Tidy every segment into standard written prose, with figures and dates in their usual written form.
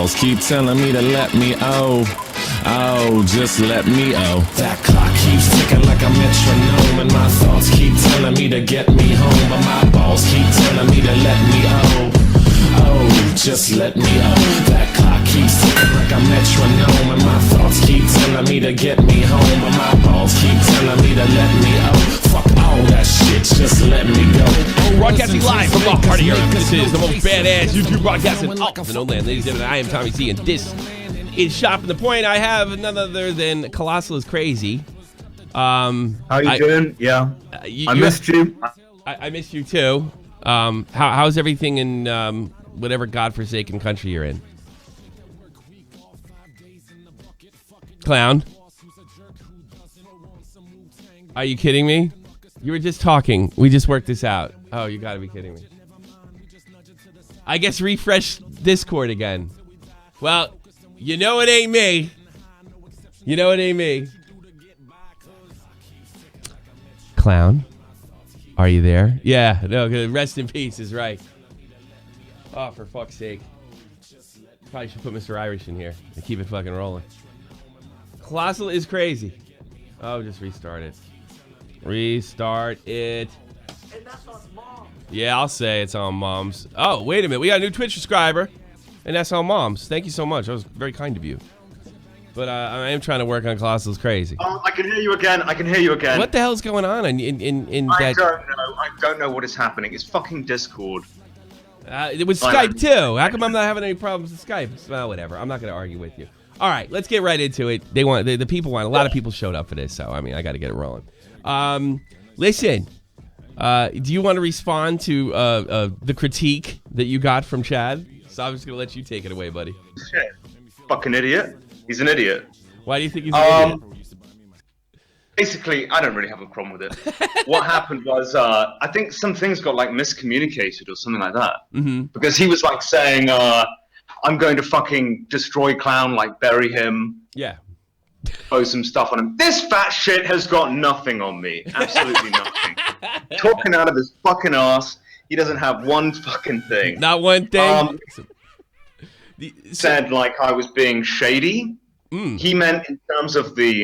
balls keep telling me to let me just let me That clock keeps ticking like a metronome, and my thoughts keep telling me to get me home, but my balls keep telling me to let me just let me That clock keeps ticking like a metronome, and my thoughts keep telling me to get me home, but my balls keep telling me to let me Fuck all that shit, just let me go. Broadcasting live from the heart of Europe. This is the most badass YouTube broadcasting off the no land. Ladies and gentlemen, I am Tommy C, and this is Shopping the Point. I have none other than Colossal is Crazy. How you doing? Yeah. I missed you. I missed you too. How's everything in whatever godforsaken country you're in? Clown? Are you kidding me? You were just talking. We just worked this out. Oh, you gotta be kidding me. I guess refresh Discord again. Well, you know it ain't me. You know it ain't me. Clown? Are you there? Yeah, no, rest in peace is right. Oh, for fuck's sake. Probably should put Mr. Irish in here to keep it fucking rolling. Colossal is crazy. Oh, just restart it. Restart it. And that's on Mom. Yeah, I'll say it's on Mom's. Oh, wait a minute. We got a new Twitch subscriber. And that's on Mom's. Thank you so much. That was very kind of you. But I am trying to work on Colossal's Crazy. I can hear you again. What the hell's going on in that? I don't know what is happening. It's fucking Discord. It was Skype too. How come I'm not having any problems with Skype? Well, whatever. I'm not going to argue with you. All right, let's get right into it. The people want. A lot of people showed up for this, so I mean, I got to get it rolling. Listen, do you want to respond to the critique that you got from Chad? So I'm just going to let you take it away, buddy. Shit. Fucking idiot. He's an idiot. Why do you think he's an idiot? Basically, I don't really have a problem with it. What happened was, I think some things got like miscommunicated or something like that. Mm-hmm. Because he was like saying, I'm going to fucking destroy Clown, like bury him. Yeah. Throw some stuff on him. This fat shit has got nothing on me. Absolutely nothing. Talking out of his fucking ass. He doesn't have one fucking thing. Not one thing. Said like I was being shady. He meant in terms of the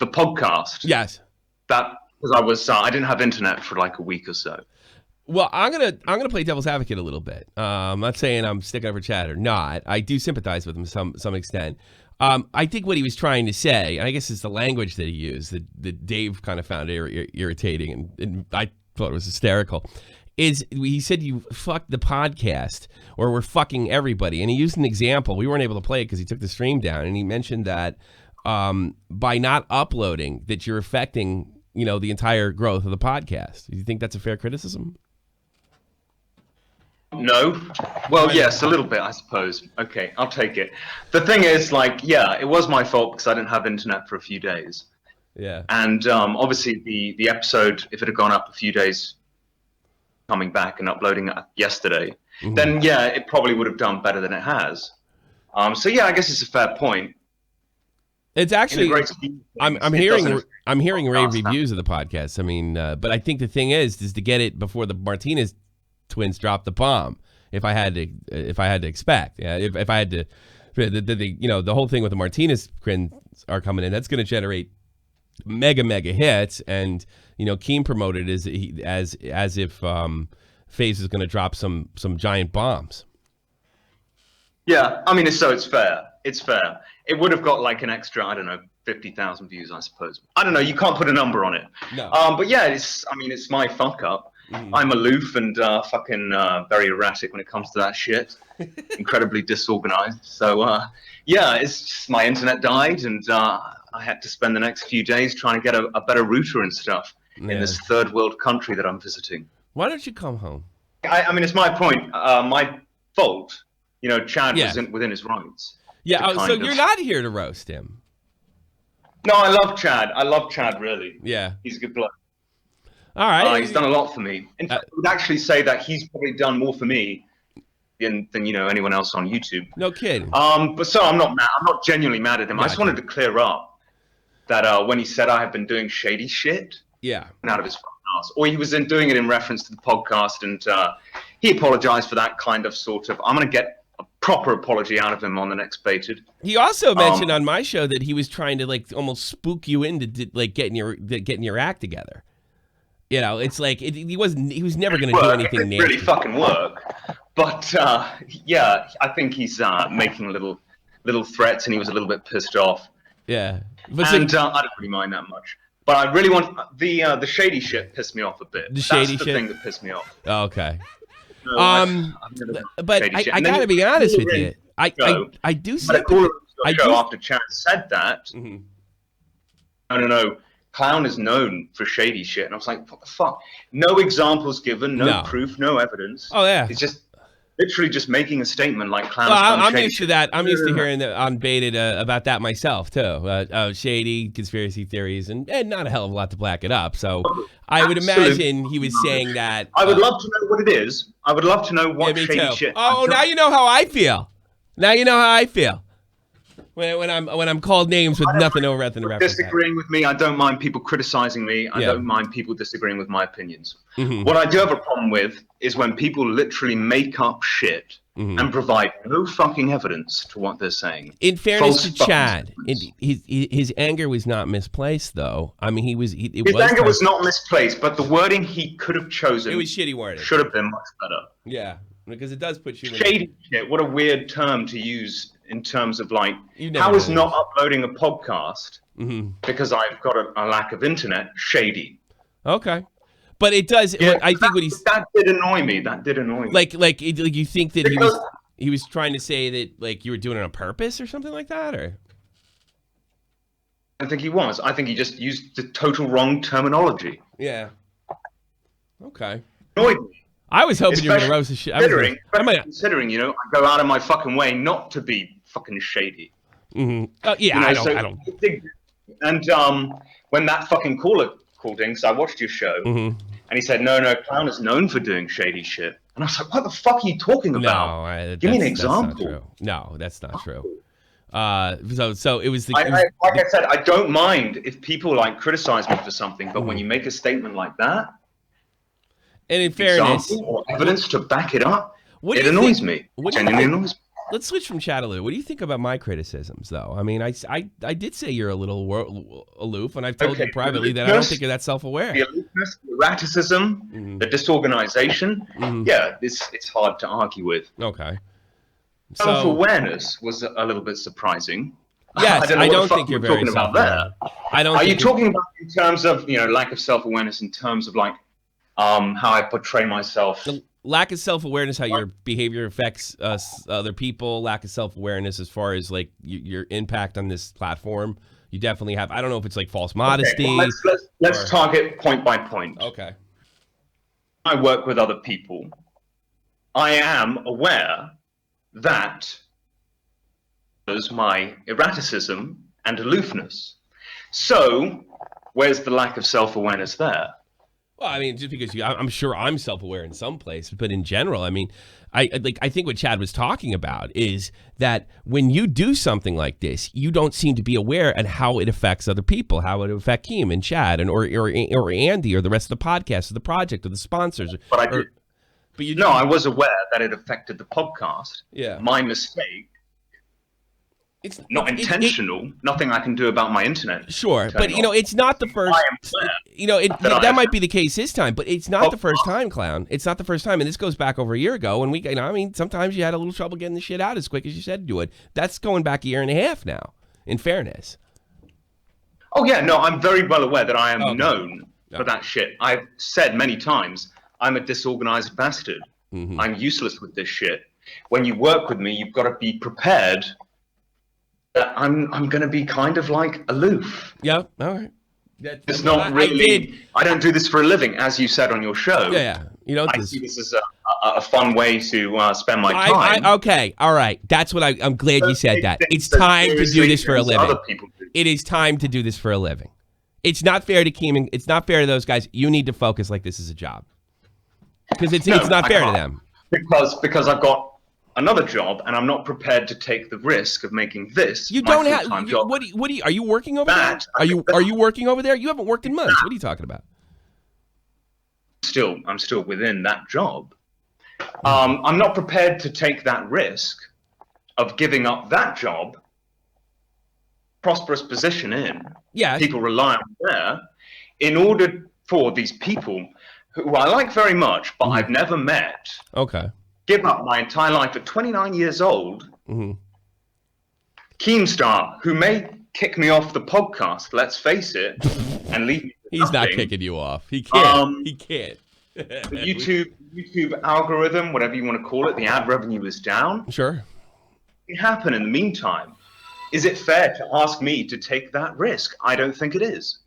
podcast. Yes. That because I didn't have internet for like a week or so. Well, I'm gonna play devil's advocate a little bit. I'm not saying I'm sticking up for Chad or not. I do sympathize with him to some extent. I think what he was trying to say, and I guess it's the language that he used that Dave kind of found irritating, and I thought it was hysterical, is he said you fucked the podcast or we're fucking everybody. And he used an example. We weren't able to play it because he took the stream down, and he mentioned that by not uploading that you're affecting, the entire growth of the podcast. Do you think that's a fair criticism? No. Well, yes, a little bit, I suppose. Okay, I'll take it. The thing is, it was my fault because I didn't have internet for a few days. Yeah. And obviously the episode, if it had gone up a few days coming back and uploading it yesterday, then yeah, it probably would have done better than it has. So yeah, I guess it's a fair point. It's actually, I'm hearing rave reviews of the podcast. I mean, but I think the thing is to get it before the Martinez twins drop the bomb. If I had to expect, yeah, if I had to, the whole thing with the Martinez twins are coming in, that's going to generate mega hits, and Keem promoted as if FaZe is going to drop some giant bombs. Yeah, I mean, it's fair. It's fair. It would have got like an extra, I don't know, 50,000 views, I suppose. I don't know. You can't put a number on it. No. But yeah, it's my fuck up. I'm aloof and fucking very erratic when it comes to that shit. Incredibly disorganized. So yeah, it's just my internet died, and I had to spend the next few days trying to get a better router and stuff in this third world country that I'm visiting. Why don't you come home? I mean, it's my point. My fault. Chad was within his rights. Yeah, so you're not here to roast him. No, I love Chad. I love Chad, really. Yeah. He's a good bloke. All right. He's done a lot for me. In fact, I would actually say that he's probably done more for me than anyone else on YouTube. No kidding. But so I'm not mad. I'm not genuinely mad at him. I just wanted to clear up that when he said I have been doing shady shit, out of his fucking ass, or he was doing it in reference to the podcast, and he apologized for that kind of sort of. I'm gonna get proper apology out of him on the next Baited. He also mentioned on my show that he was trying to like almost spook you into like getting your act together. You know, it's like he was never going to do anything nasty. Really fucking work. But yeah, I think he's making little threats, and he was a little bit pissed off. Yeah, but I don't really mind that much. But I really want the shady shit pissed me off a bit. That's the thing that pissed me off. Oh, okay. No, but I gotta be honest with you. I do sympathize. After Chad said that, no, Clown is known for shady shit, and I was like, what the fuck? No examples given, no proof, no evidence. Oh yeah, it's just literally just making a statement like Clown. Well, I'm used to that. I'm used to hearing on Baited about that myself too. Shady conspiracy theories, and not a hell of a lot to back it up. So I would imagine he was saying that. I would love to know what it is. I would love to know what shady shit. Oh, now you know how I feel. Now you know how I feel. When I'm called names with nothing over at the reference. Disagreeing with me, I don't mind people criticizing me. I don't mind people disagreeing with my opinions. What I do have a problem with is when people literally make up shit and provide no fucking evidence to what they're saying. In fairness to Chad, his anger was not misplaced, though. I mean, his anger was not misplaced, but the wording he could have chosen. It was shitty wording. Should have been much better. Yeah, because it does put you shady shit. What a weird term to use in terms of like, how is not uploading a podcast because I've got a lack of internet shady? Okay, but it does. Yeah, I think what that did annoy me. That did annoy me. Like you think that he was trying to say that like you were doing it on purpose or something like that, or? I think he was. I think he just used the total wrong terminology. Yeah. Okay. Annoyed me. I was hoping you were going to roast the shit. Considering, you know, I go out of my fucking way not to be fucking shady. Yeah, you know, I don't. And when that fucking caller called in, because I watched your show, and he said, no, Clown is known for doing shady shit. And I was like, what the fuck are you talking about? No, give me an example. That's not true. No, that's not true. So it was like I said, I don't mind if people like criticize me for something, but when you make a statement like that, and in fairness, or evidence to back it up, it annoys me. Genuinely annoys me. Let's switch from chat a little. What do you think about my criticisms, though? I mean, I did say you're a little aloof, and I've told you privately that I don't think you're that self-aware. The aloofness, the erraticism, the disorganization, yeah, it's hard to argue with. Okay. Self-awareness was a little bit surprising. Yes, I don't think you're very self-aware. Are you talking about in terms of, you know, lack of self-awareness in terms of like how I portray myself? The lack of self-awareness, how your behavior affects other people, lack of self-awareness as far as like your impact on this platform. You definitely have. I don't know if it's like false modesty. Okay, well, let's target point by point. Okay. I work with other people. I am aware that is my erraticism and aloofness. So where's the lack of self-awareness there? Well, I mean, just because I'm sure I'm self-aware in some place, but in general, I mean, I think what Chad was talking about is that when you do something like this, you don't seem to be aware of how it affects other people, how it would affect Keem and Chad and or Andy or the rest of the podcast or the project or the sponsors. No, I was aware that it affected the podcast. Yeah. My mistake. It's not intentional. Nothing I can do about my internet. Sure, but you know, it's not the first. You know, that might be the case this time, but it's not the first time, Clown. It's not the first time, and this goes back over a year ago. And I mean, sometimes you had a little trouble getting the shit out as quick as you said to do it. That's going back a year and a half now. In fairness. Oh yeah, no, I'm very well aware that I am known for that shit. I've said many times, I'm a disorganized bastard. I'm useless with this shit. When you work with me, you've got to be prepared. I'm going to be kind of like aloof. Yeah, all right. It's not really. I don't do this for a living, as you said on your show. Yeah. You know, I see this as a fun way to spend my time. Okay, all right. That's what I'm glad you said that. It's time to do this for a living. Other people do. It is time to do this for a living. It's not fair to Keem. It's not fair to those guys. You need to focus like this is a job. Because it's not fair to them. Because I've got another job, and I'm not prepared to take the risk of making this. You don't have. Are you working over there? Are you working over there? You haven't worked in months. What are you talking about? I'm still within that job. I'm not prepared to take that risk of giving up that job, prosperous position people rely on there, in order for these people who I like very much, but I've never met, give up my entire life at 29 years old, Keemstar, who may kick me off the podcast, let's face it, and leave me He's not kicking you off. He can't. He can't. The YouTube algorithm, whatever you want to call it, the ad revenue is down. Sure. It can happen in the meantime. Is it fair to ask me to take that risk? I don't think it is.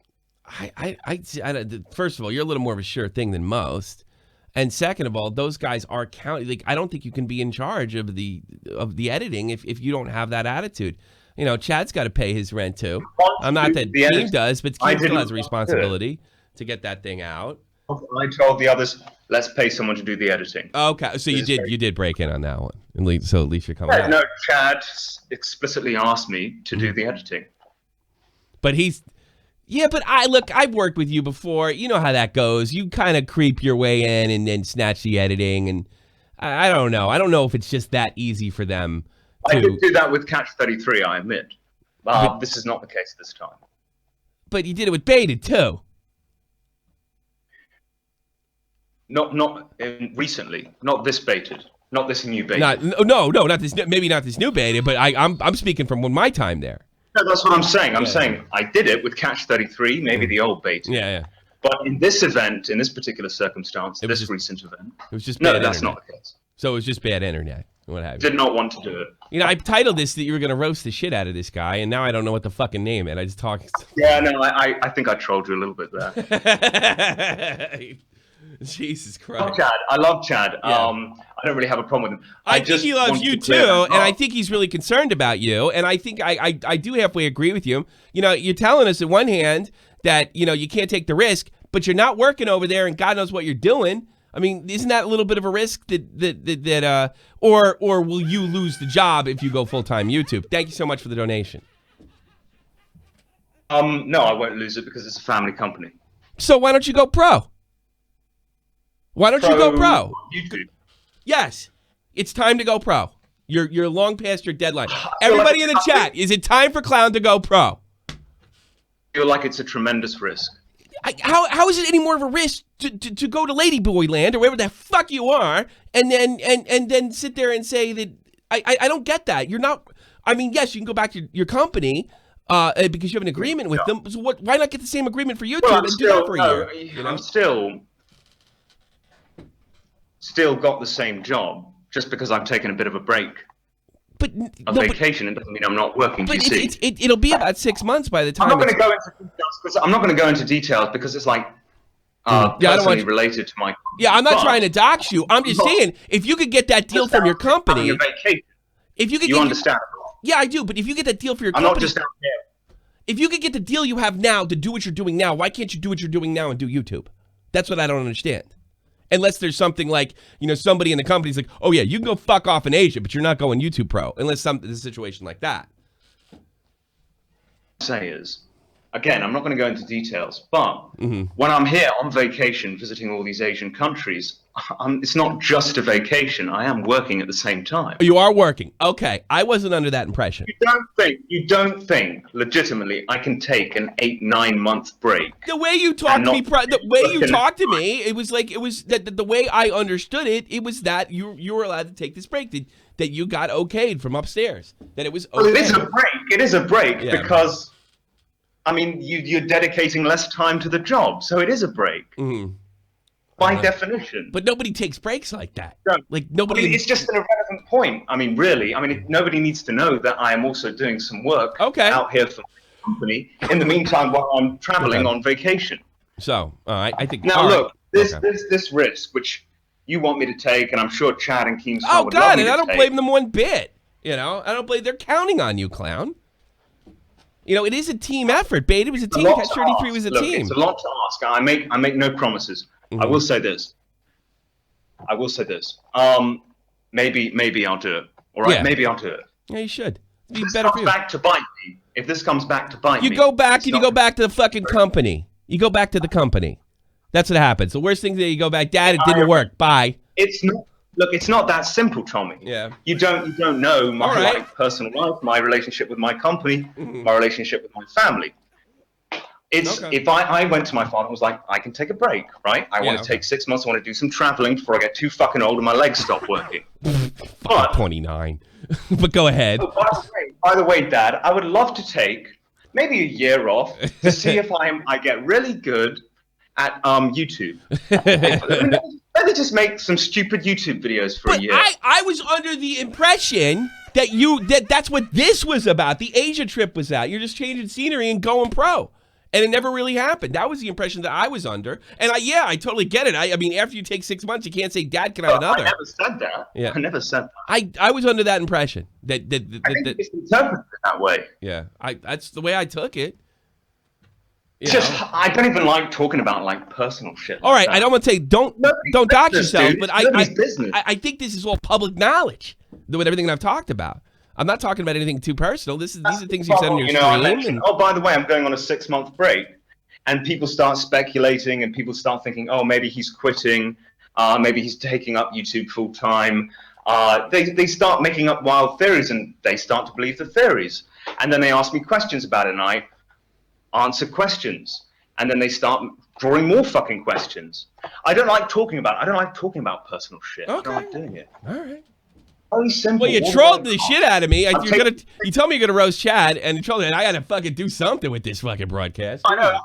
First of all, you're a little more of a sure thing than most. And second of all, those guys are counting. Like, I don't think you can be in charge of the editing if you don't have that attitude. You know, Chad's got to pay his rent too. I'm not that Keem does, but Keem still has a responsibility to get that thing out. I told the others, let's pay someone to do the editing. Okay, so you did break in on that one. So at least you're coming out. No, Chad explicitly asked me to do the editing. But I've worked with you before. You know how that goes. You kind of creep your way in and then snatch the editing, and I don't know. I don't know if it's just that easy for them. I did do that with Catch 33, I admit. This is not the case this time. But you did it with Baited too. Not recently. Not this Baited. Not this new Baited. Not this. Maybe not this new Baited. But I'm speaking from my time there. No, that's what I'm saying. I'm saying I did it with Catch 33, maybe the old Baited. Yeah. But in this event, in this particular circumstance, recent event, it was just no, bad that's internet. not the case. So it was just bad internet. What have you? Did not want to do it. You know, I titled this that you were going to roast the shit out of this guy, and now I don't know what the fucking name is. I just talk. Yeah, no, I think I trolled you a little bit there. Jesus Christ. I love Chad. Yeah. I don't really have a problem with him. I think he loves you too, and I think he's really concerned about you, and I think I do halfway agree with you. You know, you're telling us on one hand that, you know, you can't take the risk, but you're not working over there, and God knows what you're doing. I mean, isn't that a little bit of a risk or will you lose the job if you go full-time YouTube? Thank you so much for the donation. No, I won't lose it because it's a family company. So why don't you go pro? Why don't you go pro? YouTube. Yes, it's time to go pro. You're long past your deadline. Everybody in the chat, is it time for Clown to go pro? I feel like it's a tremendous risk. How is it any more of a risk to go to Ladyboy Land or wherever the fuck you are and then sit there and say that I don't get that. You're not. I mean, yes, you can go back to your company because you have an agreement with them. So why not get the same agreement for YouTube and do that for a year? You know? I'm still got the same job just because I've taken a bit of a break. But vacation, it doesn't mean I'm not working. But it'll be about 6 months by the time. I'm not going to go into details because it's like personally related to my. Yeah, I'm not trying to dox you. I'm just saying if you could get that deal from your company. If you could, you understand. Yeah, I do. But if you get that deal for your company, I'm not just out there. If you could get the deal you have now to do what you're doing now, why can't you do what you're doing now and do YouTube? That's what I don't understand. Unless there's something like, you know, somebody in the company's like, oh yeah, you can go fuck off in Asia, but you're not going YouTube pro. Unless there's a situation like that. Say is, again, I'm not going to go into details, but when I'm here on vacation visiting all these Asian countries, it's not just a vacation. I am working at the same time. You are working. Okay, I wasn't under that impression. You don't think legitimately I can take an 8-9 month break? The way you talked to me, it was like the way I understood it. It was that you were allowed to take this break. That you got okayed from upstairs. That it was okay. Well, it is a break. It is a break because, I mean, you're dedicating less time to the job, so it is a break. By definition. But nobody takes breaks like that. No. Like nobody. I mean, it's just an irrelevant point. I mean, really. I mean, nobody needs to know that I am also doing some work out here for my company in the meantime while I'm traveling on vacation. So, I think. Now, look, this risk, which you want me to take, and I'm sure Chad and Keemstar would love me to I don't take. blame them one bit. You know, I don't blame. They're counting on you, Clown. You know, it is a team effort. Beta was a team. Catch 33 was a team. It's a lot to ask. I make no promises. I will say this. Maybe I'll do it. All right, maybe I'll do it. Yeah, you should. If this comes back to bite me, you go back and you go back to the fucking company. You go back to the company. That's what happens. The worst thing is that you go back, Dad, it didn't work. Bye. It's not. Look, it's not that simple, Tommy. Yeah. You don't know my All right. like, personal life, my relationship with my company, my relationship with my family. It's if I went to my father and was like, I can take a break, right? I want to take 6 months. I want to do some traveling before I get too fucking old and my legs stop working. But 29. But go ahead. Oh, by the way, Dad, I would love to take maybe a year off to see if I get really good at YouTube. Let me just make some stupid YouTube videos for a year. I was under the impression that that's what this was about. The Asia trip was out. You're just changing scenery and going pro. And it never really happened. That was the impression that I was under. And I totally get it. I mean, after you take 6 months, you can't say, Dad, can I have another? I never said that. Yeah. I never said that. I was under that impression. I think it's interpreted that way. Yeah. That's the way I took it. It's just, I don't even like talking about like personal shit. All right, I don't want to say don't dox yourself, dude. but I think this is all public knowledge with everything that I've talked about. I'm not talking about anything too personal. These are things you said on your stream. Oh, by the way, I'm going on a 6-month break, and people start speculating, and people start thinking, oh, maybe he's quitting, maybe he's taking up YouTube full time. They start making up wild theories, and they start to believe the theories, and then they ask me questions about it, and I answer questions, and then they start drawing more fucking questions. I don't like talking about personal shit. Okay. I don't like doing it. All right. Very simple. Well, you trolled the shit out of me. You told me you're gonna roast Chad, and you told me I gotta fucking do something with this fucking broadcast. I know.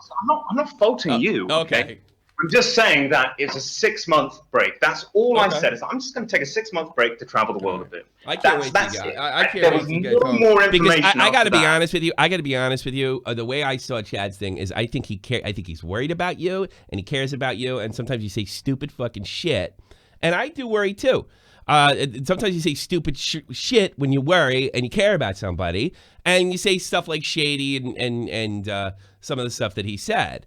I'm not faulting you. Okay. I'm just saying that it's a 6-month break. That's all I said. Is I'm just going to take a 6-month break to travel the world a bit. I can't wait to go. I can't wait to go more information. Because I got to be honest with you. The way I saw Chad's thing is, I think he's worried about you, and he cares about you. And sometimes you say stupid fucking shit, and I do worry too. Sometimes you say stupid shit when you worry and you care about somebody, and you say stuff like shady and some of the stuff that he said.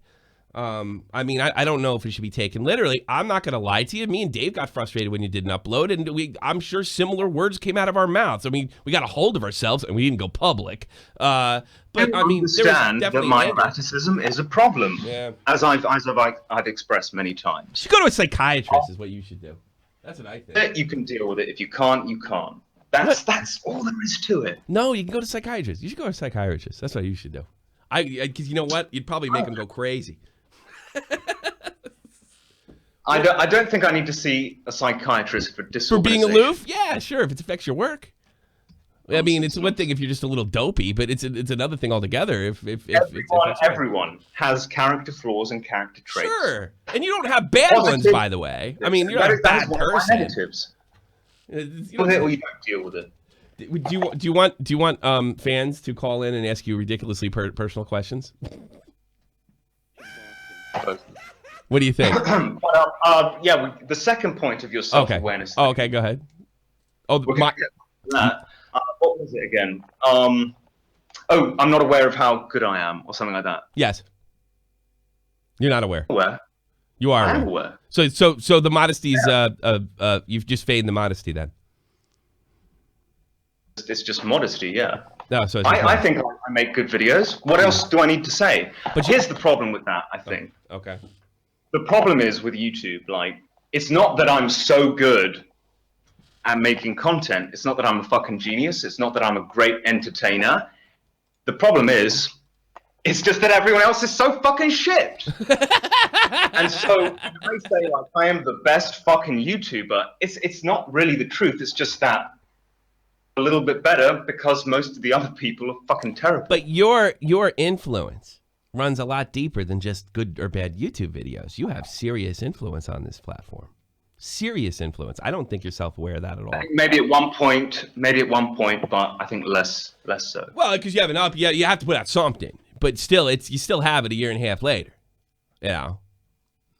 I mean, I don't know if it should be taken literally. I'm not going to lie to you. Me and Dave got frustrated when you didn't upload, and I'm sure similar words came out of our mouths. I mean, we got a hold of ourselves, and we didn't go public. But I mean, understand that my erraticism is a problem, as I've expressed many times. You should go to a psychiatrist, is what you should do. That's what I think. You can deal with it. If you can't, you can't. That's all there is to it. No, you can go to a psychiatrist. You should go to a psychiatrist. That's what you should do. Because you know what? You'd probably make them go crazy. I don't think I need to see a psychiatrist for disorganization. For being aloof? Yeah, sure. If it affects your work. I mean, it's one thing if you're just a little dopey, but it's another thing altogether. If everyone has character flaws and character traits. Sure, and you don't have bad ones, by the way. I mean, you're not a bad person. Negatives. Or you don't deal with it. Do you want fans to call in and ask you ridiculously personal questions? What do you think? The second point of your self-awareness. Oh, okay, go ahead. What was it again? I'm not aware of how good I am, or something like that. Yes. You're not aware. Aware. You are I'm aware. So the modesty is you've just faded the modesty then. It's just modesty, yeah. No, so I think I make good videos. What else do I need to say? But here's the problem with that, I think. Okay. The problem is with YouTube, like, it's not that I'm so good at making content. It's not that I'm a fucking genius. It's not that I'm a great entertainer. The problem is, it's just that everyone else is so fucking shit. And so when I say, like, I am the best fucking YouTuber, it's not really the truth. It's just that a little bit better because most of the other people are fucking terrible. But your influence runs a lot deeper than just good or bad YouTube videos. You have serious influence on this platform. Serious influence. I don't think you're self-aware of that at all. Maybe at one point, but I think less so. Well, because you have an up, you have to put out something. But still, you still have it a year and a half later. Yeah.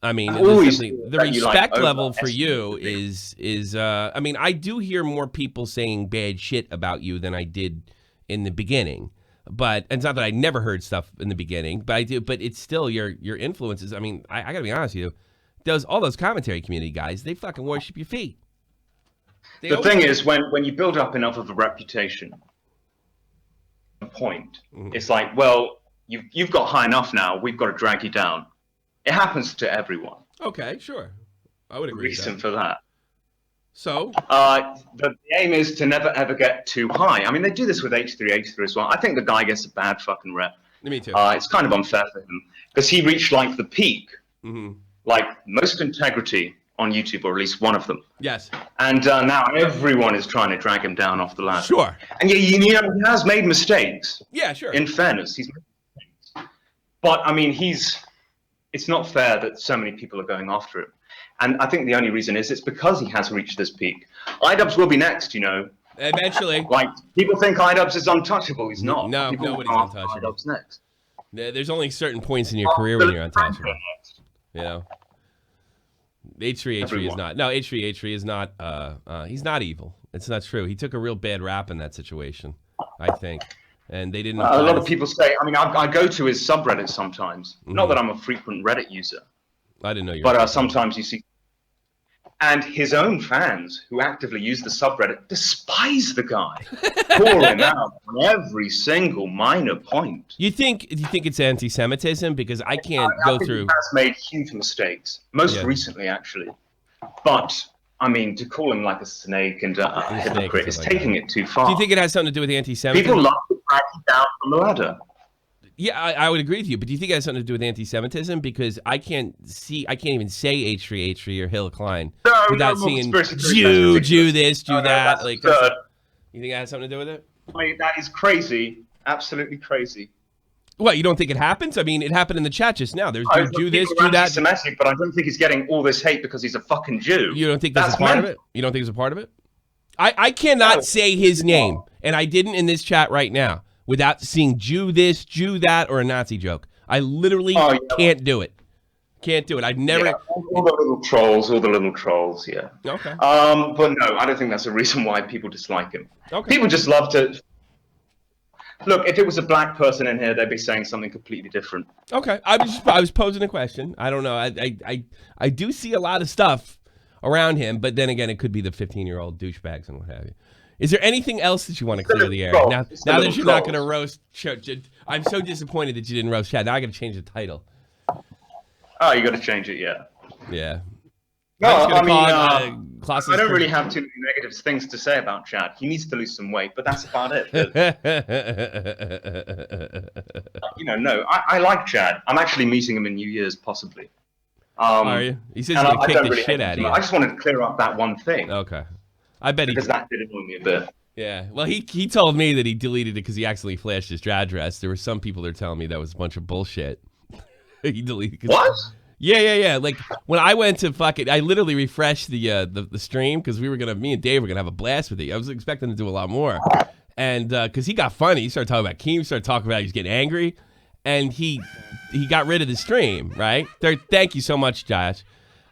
I mean, the respect level for you is I mean, I do hear more people saying bad shit about you than I did in the beginning. But it's not that I never heard stuff in the beginning, but I do. But it's still your influences. I mean, I got to be honest with you. All those commentary community guys, they fucking worship your feet. The thing is, when you build up enough of a reputation, it's like, well, you've got high enough now. We've got to drag you down. It happens to everyone. Okay, sure. I would agree. Reason for that. So The aim is to never ever get too high. I mean, they do this with H3 as well. I think the guy gets a bad fucking rep. me too. It's kind of unfair for him because he reached like the peak, like most integrity on YouTube, or at least one of them. Yes. And now everyone is trying to drag him down off the ladder. Sure. And yeah, you know, he has made mistakes. Yeah, sure. In fairness, he's made mistakes. But I mean, it's not fair that so many people are going after him. And I think the only reason is it's because he has reached this peak. iDubbbz will be next, you know. Eventually. Like, people think iDubbbz is untouchable. He's not. No, people nobody's ask untouchable. iDubbbz next. There's only certain points in your career when you're untouchable. You know? H3 is not. No, H3 is not. He's not evil. It's not true. He took a real bad rap in that situation, I think. And they didn't. A lot of people say, I mean, I go to his subreddit sometimes. Not that I'm a frequent Reddit user. I didn't know you. But sometimes you see, and his own fans who actively use the subreddit despise the guy, call him out on every single minor point. Do you think it's anti-Semitism? Because I can't I go think through. He has made huge mistakes, most recently actually. But I mean, to call him like a snake and a hypocrite is taking it too far. Do you think it has something to do with anti-Semitism? People love to drag you down from the ladder. Yeah, I would agree with you, but do you think it has something to do with anti-Semitism? Because I can't even say H3 or Hill Klein without seeing Jew this, Jew that. Like, you think it has something to do with it? I mean, that is crazy, absolutely crazy. What, you don't think it happens? I mean, it happened in the chat just now. There's Jew this, Jew that. Anti-Semitic, but I don't think he's getting all this hate because he's a fucking Jew. You don't think that's a part of it? You don't think it's a part of it? I cannot say his name, and I didn't in this chat right now, without seeing Jew this, Jew that, or a Nazi joke. I literally can't do it. Can't do it. I've never. Yeah, all the little trolls, yeah. Okay. But no, I don't think that's a reason why people dislike him. Okay. People just love to. Look, if it was a black person in here, they'd be saying something completely different. Okay. I was posing a question. I don't know. I do see a lot of stuff around him, but then again, it could be the 15-year-old douchebags and what have you. Is there anything else that you want to clear the air? Now that you're not going to roast, I'm so disappointed that you didn't roast Chad. Now I got to change the title. Oh, you got to change it, yeah. Yeah. No, I mean, I Colossal don't really have too many negative things to say about Chad. He needs to lose some weight, but that's about it. You know, no, I like Chad. I'm actually meeting him in New Year's, possibly. Are you? He says he's going to kick the shit out of you. I just wanted to clear up that one thing. Okay. I bet because that did annoy me a bit. Yeah. Well, he told me that he deleted it because he accidentally flashed his address. There were some people that are telling me that was a bunch of bullshit. He deleted. What? Yeah. Like when I went to I literally refreshed the stream because me and Dave were gonna have a blast with it. I was expecting to do a lot more, and because he got funny, he started talking about Keem, started talking about he was getting angry, and he got rid of the stream. Right there. Thank you so much, Josh.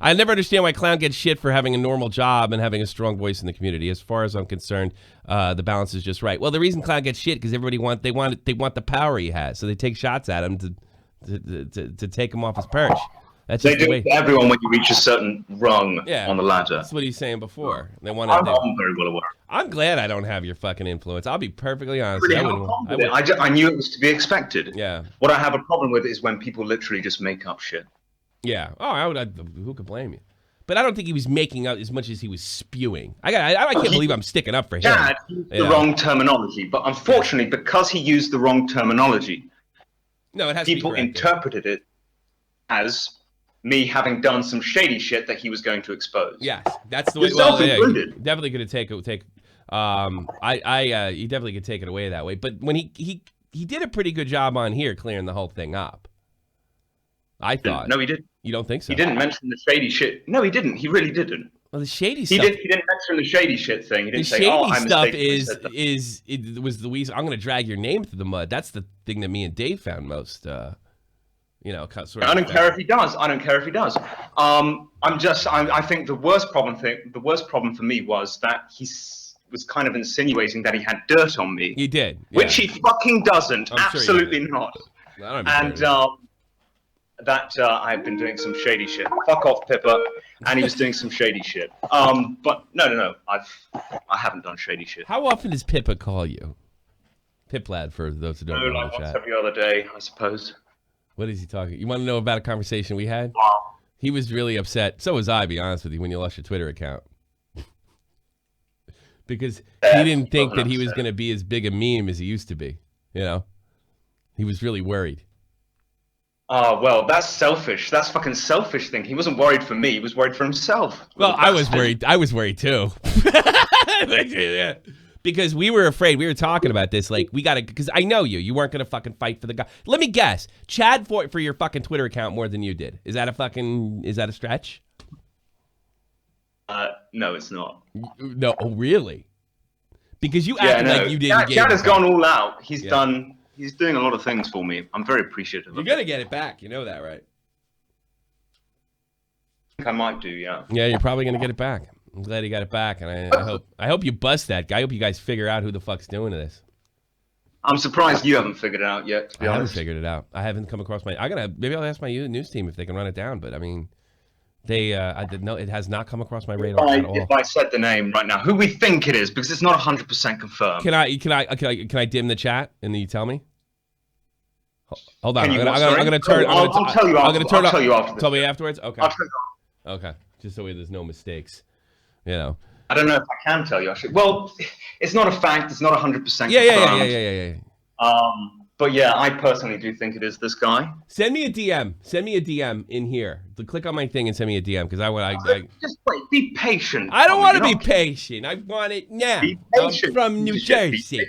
I never understand why Clown gets shit for having a normal job and having a strong voice in the community. As far as I'm concerned, the balance is just right. Well, the reason Clown gets shit because everybody want the power he has, so they take shots at him to take him off his perch. That's just they do it to everyone when you reach a certain rung on the ladder. That's what he's saying before. They want I'm very well aware. I'm glad I don't have your fucking influence. I'll be perfectly honest. Really I knew it was to be expected. Yeah. What I have a problem with is when people literally just make up shit. Yeah. Oh, who could blame you? But I don't think he was making up as much as he was spewing. I can't believe I'm sticking up for him. Dad used the wrong terminology, but unfortunately, because he used the wrong terminology, people interpreted it as me having done some shady shit that he was going to expose. Yes, that's the way. Well, yeah, definitely going to take. He definitely could take it away that way. But when he did a pretty good job on here clearing the whole thing up. I thought. No, he didn't. You don't think so? He didn't mention the shady shit. No, he didn't. He really didn't. Well, the shady stuff. He didn't mention the shady shit thing. He didn't say, "Oh, I'm stuff it was the reason I'm going to drag your name through the mud." That's the thing that me and Dave found most. I don't care if he does. I don't care if he does. I think the worst problem for me was that he was kind of insinuating that he had dirt on me. He did, which he fucking doesn't. Absolutely not. And that I've been doing some shady shit. Fuck off, Pippa. And he was doing some shady shit. But no. I haven't done shady shit. How often does Pippa call you? Pip Lad, for those who don't know. Like once every other day, I suppose. What is he talking? You want to know about a conversation we had? Wow. He was really upset. So was I, be honest with you, when you lost your Twitter account. because he didn't think that he was going to be as big a meme as he used to be. You know, he was really worried. Oh, well, that's selfish. That's fucking selfish thing. He wasn't worried for me. He was worried for himself. Well, I was worried. I was worried too. Yeah. Because we were afraid. We were talking about this. Like, we got to, because I know you. You weren't going to fucking fight for the guy. Let me guess. Chad fought for your fucking Twitter account more than you did. Is that a stretch? No, it's not. No, oh, really? Because you acted like you didn't get it. Chad has gone all out. He's doing a lot of things for me. I'm very appreciative. You're going to get it back. You know that, right? I think I might do, yeah. Yeah, you're probably going to get it back. I'm glad he got it back, and I hope you bust that guy. I hope you guys figure out who the fuck's doing this. I'm surprised you haven't figured it out yet, to be honest. I haven't figured it out. I haven't come across maybe I'll ask my news team if they can run it down, but I mean, it has not come across my radar at all. If I said the name right now, who we think it is, because it's not 100% confirmed. Can I dim the chat and then you tell me? Hold on. I'll tell you after. Tell me afterwards? Okay. I'll tell you. Okay. Just so there's no mistakes. You know. I don't know if I can tell you. Well, it's not a fact. It's not 100% confirmed. Yeah. But yeah, I personally do think it is this guy. Send me a DM. Send me a DM in here. Click on my thing and send me a DM because just wait. Be patient. I don't want to be patient. I want it now. Be patient. I'm from New Jersey.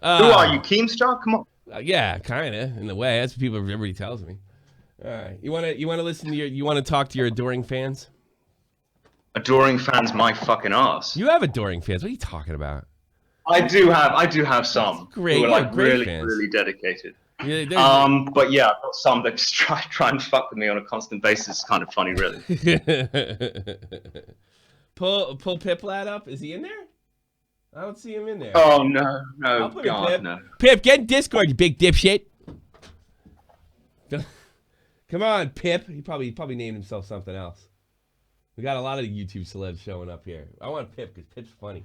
Who are you, Keemstar? Come on. Yeah, kind of in a way. That's what everybody tells me. All right, you want to listen to you want to talk to your adoring fans? Adoring fans, my fucking ass. You have adoring fans. What are you talking about? I do have some. Great, who are like great really, fans. really dedicated. Yeah, but yeah, I've got some that just try and fuck with me on a constant basis. It's kind of funny, really. Pull Pip Lad up. Is he in there? I don't see him in there. Oh no, God, Pip. no. Pip, get in Discord, you big dipshit. Come on, Pip. He probably named himself something else. We got a lot of YouTube celebs showing up here. I want Pip because Pip's funny.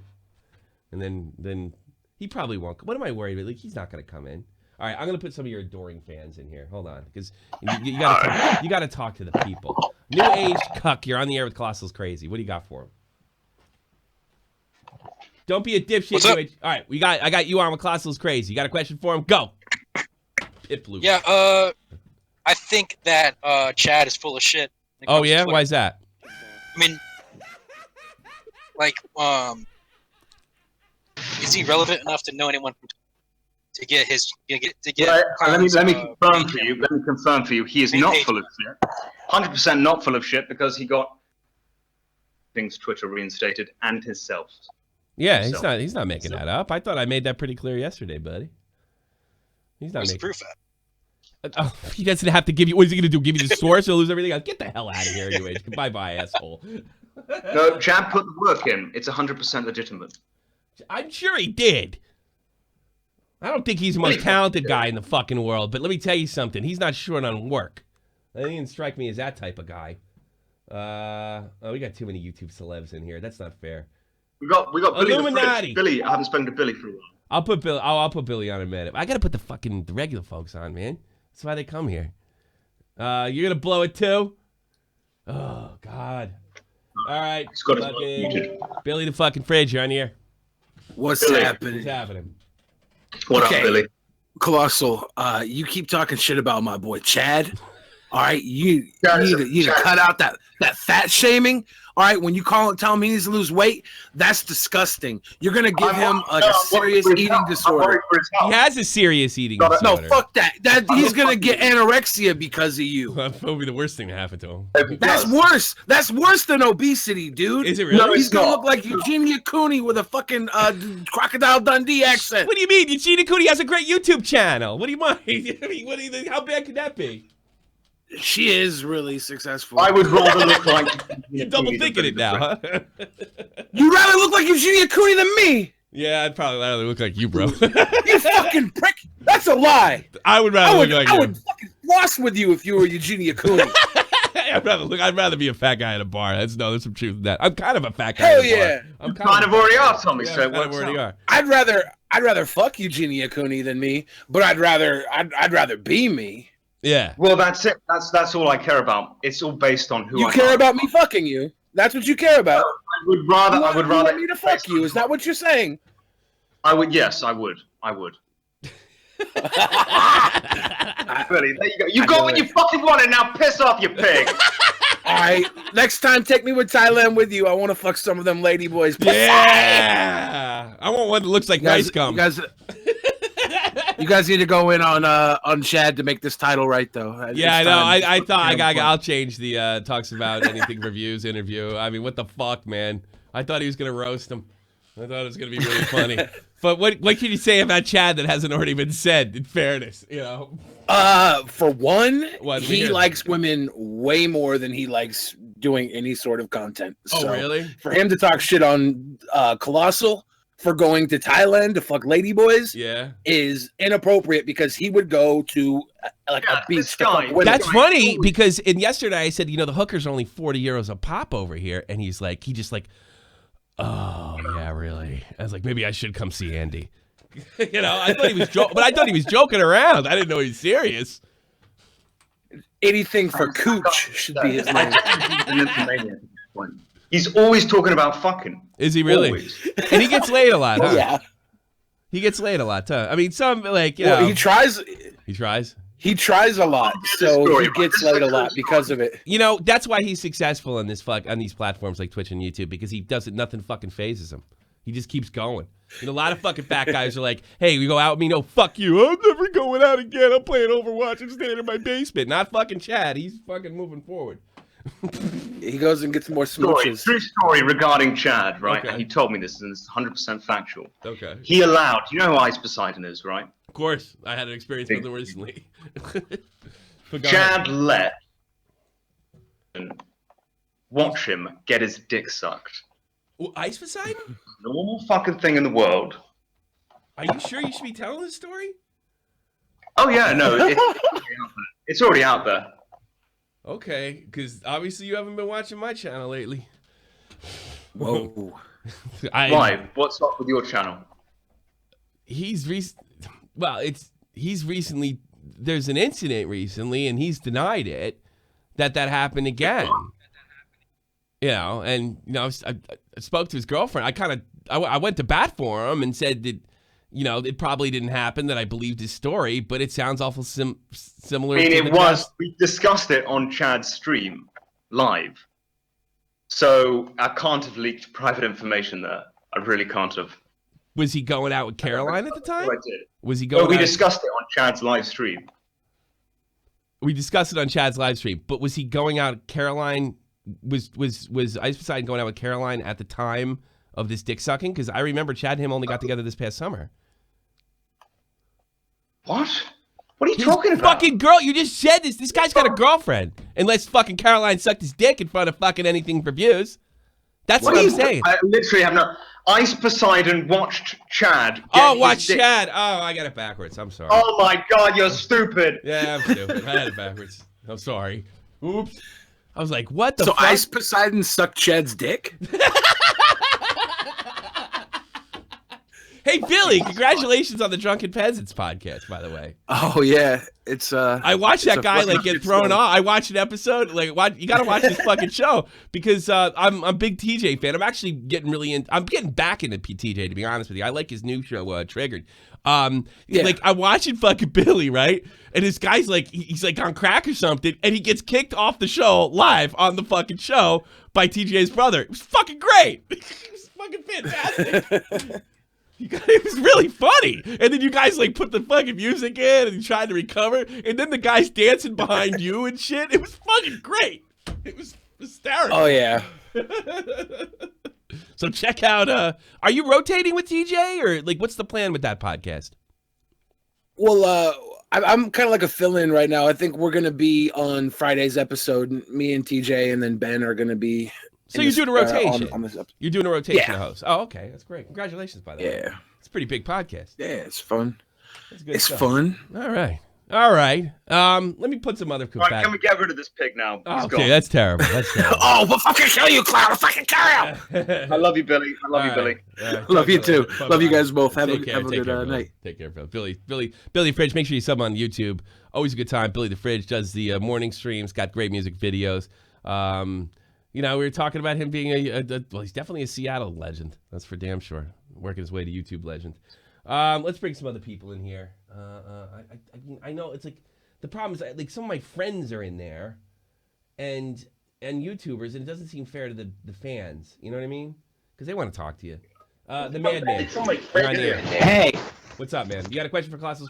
And then he probably won't. What am I worried about? Like, he's not going to come in. All right, I'm going to put some of your adoring fans in here. Hold on, because you got to talk to the people. New Age cuck, you're on the air with Colossal's Crazy. What do you got for him? Don't be a dipshit. New Age. All right, I got you on with Colossal's Crazy. You got a question for him? Go. Pip Blue. Yeah. I think that Chad is full of shit. Oh yeah, why is that? I mean, like, is he relevant enough to know anyone to get his to get? Let me confirm for you. Let me confirm for you. He is not full of shit. 100% not full of shit because he got things Twitter reinstated and himself. Yeah, he's not making that up. I thought I made that pretty clear yesterday, buddy. He's not Where's making the proof at? Oh, he doesn't have to give you. What is he going to do? Give you the source? He'll lose everything else. Get the hell out of here, anyway. Bye, asshole. No, Chad put the work in. It's 100% legitimate. I'm sure he did. I don't think he's the most talented guy in the fucking world, but let me tell you something. He's not short on work. He didn't strike me as that type of guy. We got too many YouTube celebs in here. That's not fair. We got Billy Illuminati. Billy, I haven't spoken to Billy for a while. I'll put Billy on in a minute. I got to put the regular folks on, man. That's why they come here. You're gonna blow it too? Oh God! All right, Billy the fucking fridge. You're on the air. What's happening? What's happening? What up, Billy? Colossal, you keep talking shit about my boy Chad. All right, you need to cut out that fat shaming. All right, when you tell him he needs to lose weight, that's disgusting. You're gonna give him a serious eating disorder. He has a serious eating disorder. No, fuck that. He's gonna get anorexia because of you. That would be the worst thing to happen to him. That's worse. That's worse than obesity, dude. Is it really? No, he's gonna look like Eugenia Cooney with a fucking Crocodile Dundee accent. What do you mean? Eugenia Cooney has a great YouTube channel. What do you mind? How bad could that be? She is really successful. I would rather look like you're double thinking it now, huh? You'd rather look like Eugenia Cooney than me. Yeah, I'd probably rather look like you, bro. You fucking prick. That's a lie. I would rather look like you. I would fucking floss with you if you were Eugenia Cooney. I'd rather be a fat guy at a bar. There's some truth in that. I'm kind of a fat guy. Hell at a yeah. bar. I'm kind of already are, Tommy. So kind of already are. I'd rather fuck Eugenia Cooney than me, but I'd rather be me. Yeah. Well, that's it. That's all I care about. It's all based on who you care about me fucking you. That's what you care about. I would rather. You I would want rather me to fuck you. Is that what you're saying? I would. Yes, I would. I would. Really, there you go. You got what you fucking wanted. Now piss off, you pig. All right. Next time, take me with Thailand with you. I want to fuck some of them lady boys. Yeah. I want one that looks like nice gum. You guys need to go in on Chad to make this title right, though. Yeah, I know. I thought I'll change the talks about Anything4views interview. I mean, what the fuck, man? I thought he was gonna roast him. I thought it was gonna be really funny. But what can you say about Chad that hasn't already been said? In fairness, you know. For one, he hear likes women way more than he likes doing any sort of content. Oh, So really? For him to talk shit on Colossal for going to Thailand to fuck ladyboys, is inappropriate because he would go to a beach to fuck women. That's funny because yesterday I said, the hookers are only 40 euros a pop over here, and he just like, oh yeah, really? I was like, maybe I should come see Andy. I thought he was joking, but I thought he was joking around. I didn't know he was serious. Anything for Cooch should be his name. He's always talking about fucking. Is he really? Always. And he gets laid a lot, huh? Yeah. He gets laid a lot, too. I mean, some, like, he tries. He tries? He tries a lot, so he gets laid a lot because of it. That's why he's successful on these platforms like Twitch and YouTube, because he does it, nothing fucking phases him. He just keeps going. A lot of fucking fat guys are like, hey, we go out with me? No, fuck you. I'm never going out again. I'm playing Overwatch. I'm staying in my basement. Not fucking Chad. He's fucking moving forward. He goes and gets more smooches. True story regarding Chad, right? Okay. And he told me this, and it's 100% factual. Okay. He allowed, you know who Ice Poseidon is, right? Of course. I had an experience with him recently. Chad let watch him get his dick sucked. Well, Ice Poseidon? Normal fucking thing in the world. Are you sure you should be telling this story? Oh yeah, no, it's already out there. Okay, because obviously you haven't been watching my channel lately. Whoa. Why? What's up with your channel? He's recently, there's an incident recently, and he's denied it, that happened again. And I spoke to his girlfriend. I went to bat for him and said that, it probably didn't happen, that I believed his story, but it sounds awful similar. I mean, we discussed it on Chad's stream live. So I can't have leaked private information there. I really can't have. Was he going out with Caroline at the time? I did. Was he going? We discussed it on Chad's live stream. We discussed it on Chad's live stream, but was he going out? Caroline was Ice Poseidon going out with Caroline at the time of this dick sucking? Because I remember Chad and him only got together this past summer. What? What are you talking about? Fucking girl, you just said this. This guy's got a girlfriend. Unless fucking Caroline sucked his dick in front of fucking Anything4views. That's what I'm saying. I literally have no. Ice Poseidon watched Chad. Watch Chad. Oh, I got it backwards. I'm sorry. Oh my god, you're stupid. Yeah, I'm stupid. I had it backwards. I'm sorry. Oops. I was like, what the fuck? So Ice Poseidon sucked Chad's dick? Hey, Billy, congratulations on the Drunken Peasants podcast, by the way. Oh, yeah. It's I watched that guy get thrown off. I watched an episode. You got to watch this fucking show because I'm a big TJ fan. I'm actually getting I'm getting back into TJ, to be honest with you. I like his new show, Triggered. I'm watching fucking Billy, right? And this guy's he's on crack or something, and he gets kicked off the show live on the fucking show by TJ's brother. It was fucking great. It was fucking fantastic. It was really funny. And then you guys put the fucking music in and you tried to recover. And then the guy's dancing behind you and shit. It was fucking great. It was hysterical. Oh, yeah. So check out, are you rotating with TJ or what's the plan with that podcast? Well, I'm kind of like a fill-in right now. I think we're going to be on Friday's episode. Me and TJ and then Ben are going to be... So you're doing a rotation. On this episode. You're doing a rotation of hosts. Oh, okay. That's great. Congratulations, by the way. Yeah. It's a pretty big podcast. Yeah, it's fun. That's good it's stuff. fun. All right. Let me put some other All right, can we get rid of this pig now? Oh, okay, that's terrible. That's terrible. Oh, we'll fucking kill you, Cloud. I'll fucking kill you. I love you, Billy. I love you, Billy. Love you too. Love you guys both. Have a Take good care, night. Take care, Billy. Billy Fridge. Make sure you sub on YouTube. Always a good time. Billy the Fridge does the morning streams. Got great music videos. You know, we were talking about him being well, he's definitely a Seattle legend. That's for damn sure. Working his way to YouTube legend. Let's bring some other people in here. I know it's like the problem is like some of my friends are in there, and YouTubers, and it doesn't seem fair to the fans. You know what I mean? Because they want to talk to you. The Madman. You're on the air. Hey. What's up, man? You got a question for Colossal?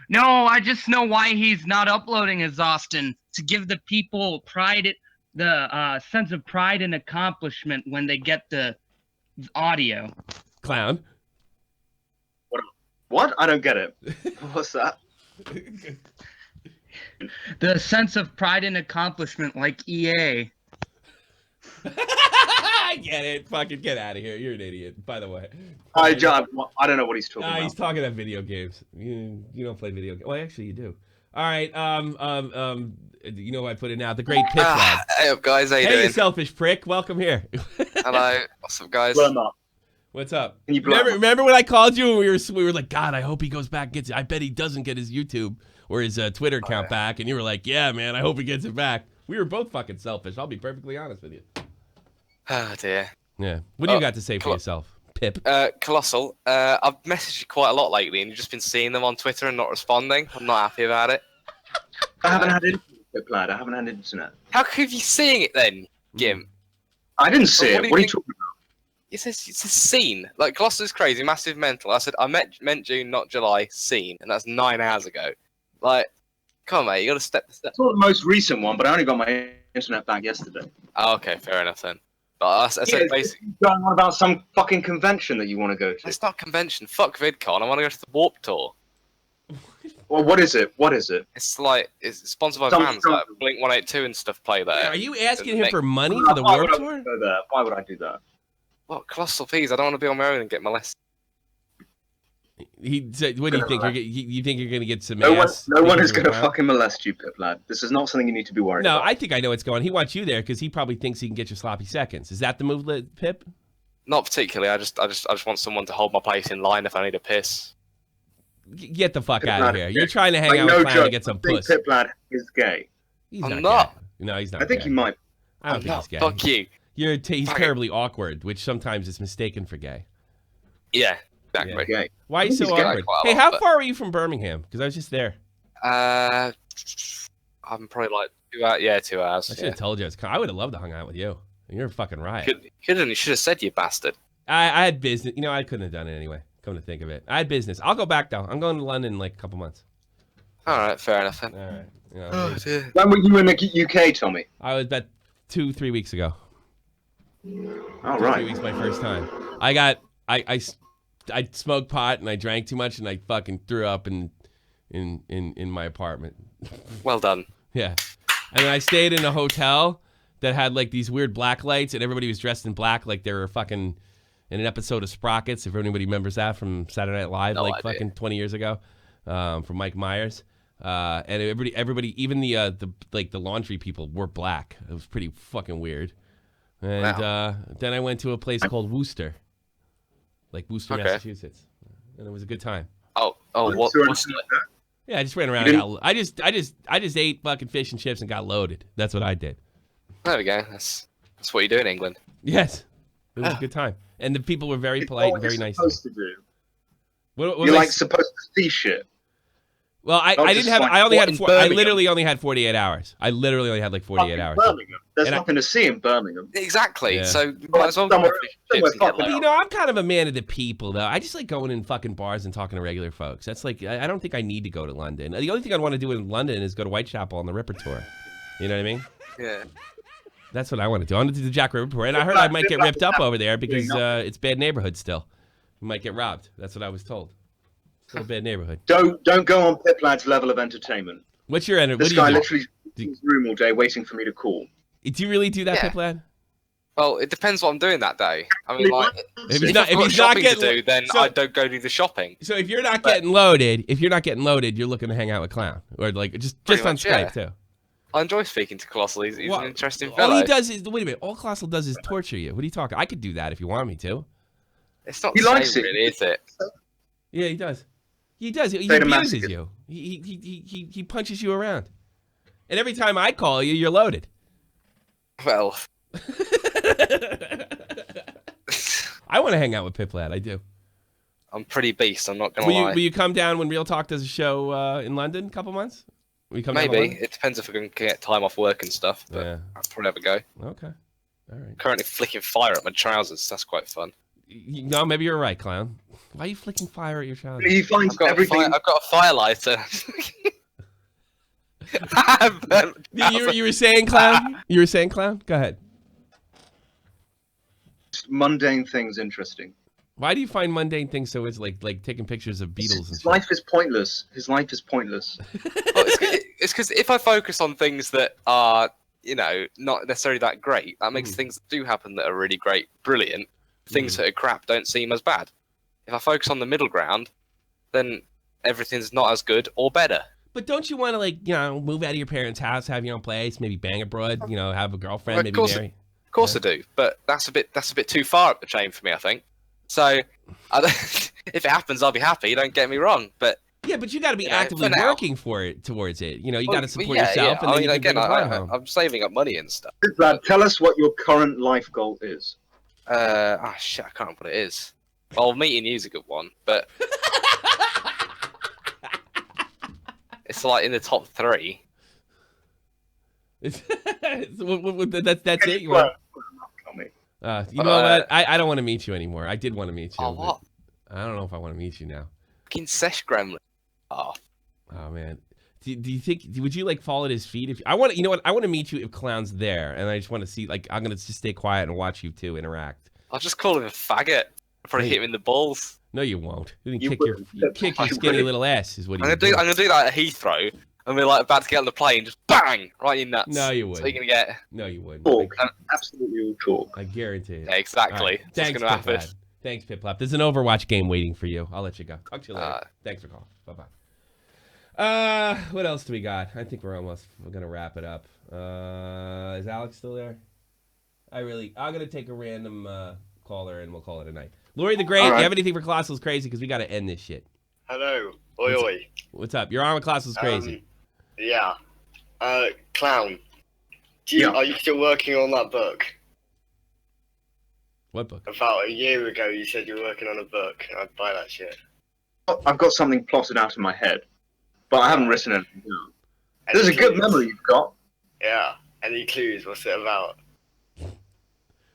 No, I just know why he's not uploading as often, to give the people the sense of pride and accomplishment when they get the audio. Clown. What? I don't get it. What's that? The sense of pride and accomplishment, like EA. I get it. Fucking get out of here. You're an idiot, by the way. I don't know what he's talking about. He's talking about video games. You don't play video games. Well, actually, you do. All right. You know what I put in now? The great Pit Lad. Hey up, guys. How you doing? Hey, you selfish prick. Welcome here. Hello. What's up, guys? What's up? Can you remember when I called you and we were like, God, I hope he goes back and gets it. I bet he doesn't get his YouTube or his Twitter account back. And you were like, yeah, man, I hope he gets it back. We were both fucking selfish. I'll be perfectly honest with you. Oh, dear. Yeah. What do you got to say for yourself, Pip? Colossal. I've messaged you quite a lot lately, and you've just been seeing them on Twitter and not responding. I'm not happy about it. I haven't had internet, lad. I haven't had internet. How could you seeing it then, Gim? I didn't see it. What are you talking about? It says seen. Like, Colossal is crazy, massive mental. I said, I meant June, not July, seen. And that's 9 hours ago. Like, come on, mate. You got to step. That's not the most recent one, but I only got my internet back yesterday. Oh, okay. Fair enough then. But I said basically. Going on about some fucking convention that you want to go to. It's not convention. Fuck VidCon. I want to go to the Warp Tour. Well, what is it? What is it? It's like, it's sponsored by bands like Blink 182 and stuff play there. Are you asking him for money for the Warp Tour? Why would I do that? What, Colossal, please, I don't want to be on my own and get molested. He said, "What do you think? You think you're gonna get some no ass?" No one is gonna fucking molest you, Pip lad. This is not something you need to be worried about. No, I think I know what's going on. He wants you there because he probably thinks he can get your sloppy seconds. Is that the move, Pip? Not particularly. I just want someone to hold my place in line if I need a piss. Get the fuck out of here! You're trying to hang out with Clown to get some puss. Pip lad is gay. I'm not. No, he's not. I think he might. I don't think he's gay. Fuck you. He's terribly awkward, which sometimes is mistaken for gay. Yeah, exactly. Yeah. Why are you so awkward? Hey, how far are you from Birmingham? Because I was just there. I'm probably like 2 hours. Yeah, 2 hours. I should have told you. I would have loved to hang out with you. You're a fucking riot. You should have said, you bastard. I had business. You know, I couldn't have done it anyway. Come to think of it, I had business. I'll go back though. I'm going to London in like a couple months. All right, fair enough. Then. All right. You know, oh dear. When were you in the UK, Tommy? I was about 2-3 weeks ago. All right. 3 weeks my first time. I smoked pot and I drank too much and I fucking threw up in my apartment. Well done. Yeah. And then I stayed in a hotel that had like these weird black lights and everybody was dressed in black like they were fucking in an episode of Sprockets, if anybody remembers that from Saturday Night Live, fucking 20 years ago, from Mike Myers. And everybody, even the laundry people were black. It was pretty fucking weird. And then I went to a place called Worcester, Massachusetts, and it was a good time. What? Yeah, I just ran around. I just ate fucking fish and chips and got loaded. That's what I did. There we go. That's what you do in England. Yes, it was a good time, and the people were very polite and very nice. Supposed to do. What You're like supposed to see shit. Well, I didn't have. I only had. I literally only had 48 hours. I literally only had like 48 hours. Birmingham. There's nothing to see in Birmingham. Exactly. Yeah. So you might as well go But you know, I'm kind of a man of the people, though. I just like going in fucking bars and talking to regular folks. That's like, I don't think I need to go to London. The only thing I want to do in London is go to Whitechapel on the Ripper tour. You know what I mean? Yeah. That's what I want to do. I want to do the Jack Ripper tour, and I heard I might get ripped up over there because it's bad neighborhood still. You might get robbed. That's what I was told. It's a bad neighborhood. Don't go on Pip Lad's level of entertainment. What's your energy? This guy literally in his room all day waiting for me to call. Do you really do that, Pip Lad? Well, it depends what I'm doing that day. I mean, like, if he's not getting to do, then I don't go do the shopping. So if you're not getting loaded, you're looking to hang out with Clown, or like just on Skype too. I enjoy speaking to Colossal. He's an interesting fellow. All he does is wait a minute. All Colossal does is torture you. What are you talking? I could do that if you want me to. It's not the same, really, is it? Yeah, he does. He does. He abuses you. He punches you around. And every time I call you, you're loaded. Well, I want to hang out with Piplad. I do. I'm pretty beast. I'm not gonna lie. Will you come down when Real Talk does a show in London in a couple months? Will you come down to Maybe. London? It depends if I can get time off work and stuff. But Yeah. I'll probably never go. Okay. All right. Currently flicking fire at my trousers. That's quite fun. No, maybe you're right, clown. Why are you flicking fire at your trousers? He finds I've got everything. I've got a fire lighter. You were saying, clown? You were saying, clown? Go ahead. Mundane things interesting. Why do you find mundane things so it's like taking pictures of beetles and His shit? life is pointless. His life is pointless. Well, it's because if I focus on things that are, not necessarily that great, that makes things that do happen that are really great, brilliant. Things that are crap don't seem as bad. If I focus on the middle ground, then everything's not as good or better. But don't you want to move out of your parents' house, have your own place, maybe bang abroad, have a girlfriend, Well, maybe marry? Of course I do, but that's a bit too far up the chain for me, I think. So, if it happens, I'll be happy. Don't get me wrong, but Yeah, but you got to be actively for now. working towards it. You got to support yeah, yourself, and then you can again, bring a bride home. I'm saving up money and stuff. Lad, tell us what your current life goal is. Shit, I can't remember what it is. Well, meeting you's a good one, but it's like in the top 3. That's it. You want? You know what? I don't want to meet you anymore. I did want to meet you. Oh, what? I don't know if I want to meet you now. Fucking Sesh Gremlin. Oh, man. Do you think? Would you fall at his feet? If I want to, you know what? I want to meet you if Clown's there, and I just want to see. I'm gonna just stay quiet and watch you two interact. I'll just call him a faggot. I'll probably hit him in the balls. No, you won't. You You kick wouldn't. your skinny little ass. Is what I'm you gonna do that at Heathrow, and we're about to get on the plane, just bang right in nuts. No, you So wouldn't. you're gonna get. No, you wouldn't. Talk. Absolutely all talk. I guarantee it. Yeah, exactly. All right. That's Thanks, gonna happen. Piplap. Thanks, Piplap. There's an Overwatch game waiting for you. I'll let you go. Talk to you later. Thanks for calling. Bye-bye. What else do we got? I think we're gonna wrap it up. Is Alex still there? I'm gonna take a random caller and we'll call it a night. Lori the Great, All right. You have anything for Colossal's Crazy? Because we gotta end this shit. Hello. Oi, oi. What's up? You're on with Colossal's Crazy. Yeah. Clown. Yeah. Are you still working on that book? What book? About a year ago, you said you were working on a book. I'd buy that shit. I've got something plotted out in my head, but I haven't written anything down. Any There's a good clues? memory you've got. Yeah. Any clues? What's it about?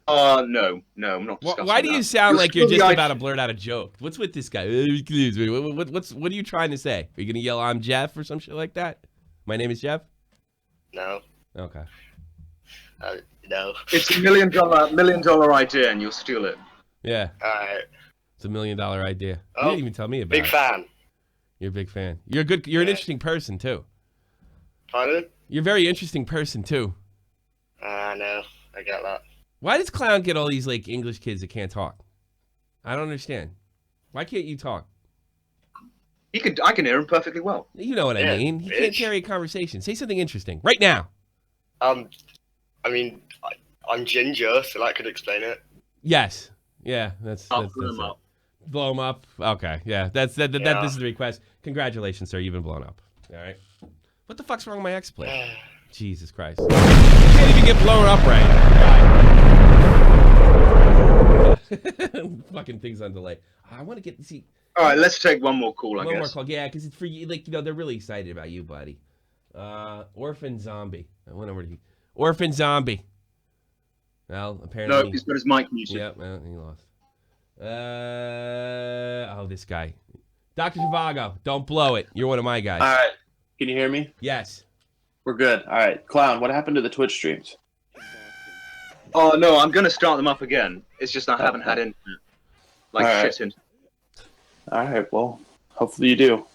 No, I'm not discussing Why do you that. sound like you're still just the about to blurt out a joke? What's with this guy? What are you trying to say? Are you gonna yell I'm Jeff or some shit like that? My name is Jeff? No. Okay. No. It's $1 million idea, and you'll steal it. Yeah. Alright. It's $1 million idea. You Oh, didn't even tell me about Big it. fan. You're a big fan. You're an interesting person too. Pardon? You're a very interesting person too. No. I get that. Why does Clown get all these English kids that can't talk? I don't understand. Why can't you talk? I can hear him perfectly well. You know what I Yeah, mean. He can't bitch. carry a conversation. Say something interesting right now. I mean, I'm ginger, so that could explain it. Yes. Yeah. That's I'll that's blow it. him up. Blow him up. Okay. Yeah. That. Yeah. This is the request. Congratulations, sir. You've been blown up. All right. What the fuck's wrong with my XSplit? Jesus Christ. You can't even get blown up right. Fucking things on delay. I want to see. All right, let's take one more call, I One more guess. call. Yeah, because it's for you. They're really excited about you, buddy. Orphan Zombie. I went over to Orphan Zombie. Well, apparently. No, he's got his mic muted. Yep, well, he lost. This guy. Dr. Zhivago, don't blow it. You're one of my guys. All right. Can you hear me? Yes. We're good. All right. Clown, what happened to the Twitch streams? Oh, no, I'm going to start them up again. It's just I haven't had internet. All right. Shit internet. All right. Well, hopefully you do.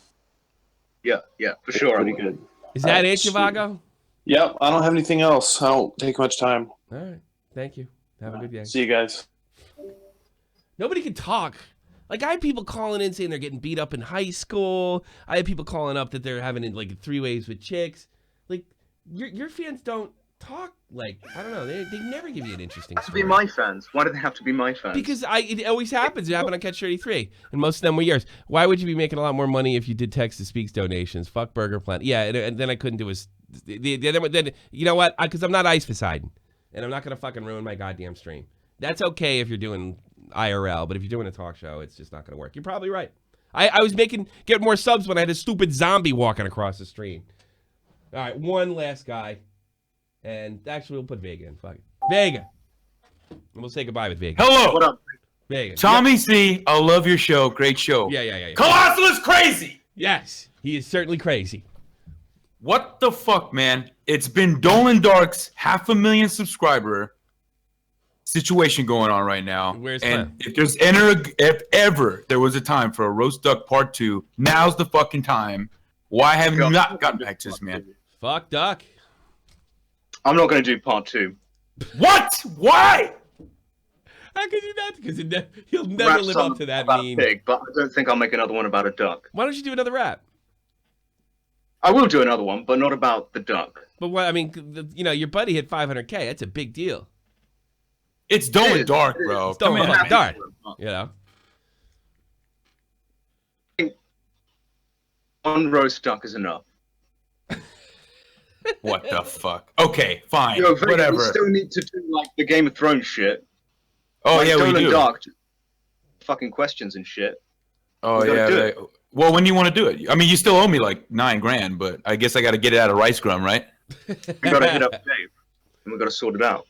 Yeah, for sure. Pretty good. Is that Alright, it, sweet. Zhivago? Yep. I don't have anything else. I don't take much time. All right. Thank you. Have a good day. See you guys. Nobody can talk. I had people calling in saying they're getting beat up in high school. I had people calling up that they're having three-ways with chicks. Your fans don't talk. I don't know. They never give you an interesting They have to story. be my fans. Why do they have to be my fans? Because it always happens. It happened on Catch 33, and most of them were yours. Why would you be making a lot more money if you did Text to Speaks donations? Fuck Burger Plant. Yeah, and then I couldn't do then you know what? Because I'm not Ice Poseidon, and I'm not gonna fucking ruin my goddamn stream. That's okay if you're doing IRL, but if you're doing a talk show, it's just not gonna work. You're probably right. I was getting more subs when I had a stupid zombie walking across the stream. All right, one last guy, and actually we'll put Vega in. Fuck it, Vega. And we'll say goodbye with Vega. Hello. What up? Vega. Tommy C, I love your show. Great show. Yeah. Colossal is crazy. Yes, he is certainly crazy. What the fuck, man? It's been Dolan Dark's 500,000 subscriber situation going on right now. Where's and Clown? if ever there was a time for a roast duck part 2, now's the fucking time. Why have you not gotten back to this, man? Fuck Duck. I'm not going to do part 2. What? Why? How could you not? Because he'll never live up to that about meme. a pig, but I don't think I'll make another one about a duck. Why don't you do another rap? I will do another one, but not about the duck. But what I mean, your buddy hit 500K. That's a big deal. It's Dolan Dark, bro. It's Dolan Come on. Dark. You know. One roast duck is enough. What the fuck? Okay, fine. Whatever. We still need to do like the Game of Thrones shit. Oh like yeah, we do. Dark, fucking questions and shit. Oh yeah. Well, when do you want to do it? I mean, you still owe me like $9,000, but I guess I got to get it out of Rice Gum, right? We gotta hit up Dave, and we gotta sort it out.